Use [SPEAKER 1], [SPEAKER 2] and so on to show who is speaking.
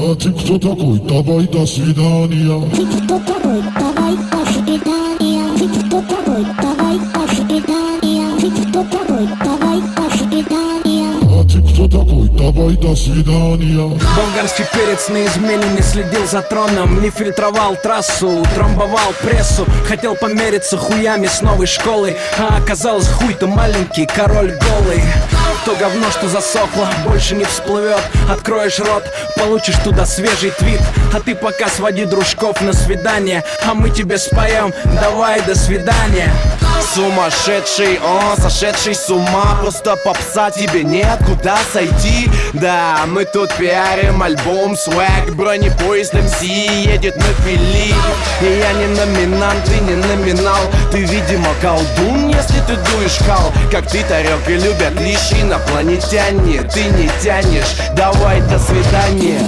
[SPEAKER 1] А ты кто такой? Давай до свидания.
[SPEAKER 2] Ты кто такой? Давай до свидания. Ты кто такой? Давай до свидания. Ты кто такой? Давай до свидания.
[SPEAKER 1] А ты кто такой? Давай до свидания.
[SPEAKER 3] Болгарский перец на измене не следил за троном, не фильтровал трассу, трамбовал прессу. Хотел помериться хуями с новой школой, а оказалось хуй-то маленький, король голый. То говно, что засохло, больше не всплывет. Откроешь рот, получишь туда свежий твит. А ты пока своди дружков на свидание, а мы тебе споем давай до свидания.
[SPEAKER 4] Сумасшедший, он сошедший с ума. Просто попса, тебе нет куда сойти. Да, мы тут пиарим альбом Swag. Бронепоезд МС едет на Фили. И я не номинант, ты не номинал. Ты, видимо, колдун, если ты дуешь кал. Как ты, Тарек, и любят лишь инопланетяне. Ты не тянешь, давай до свидания.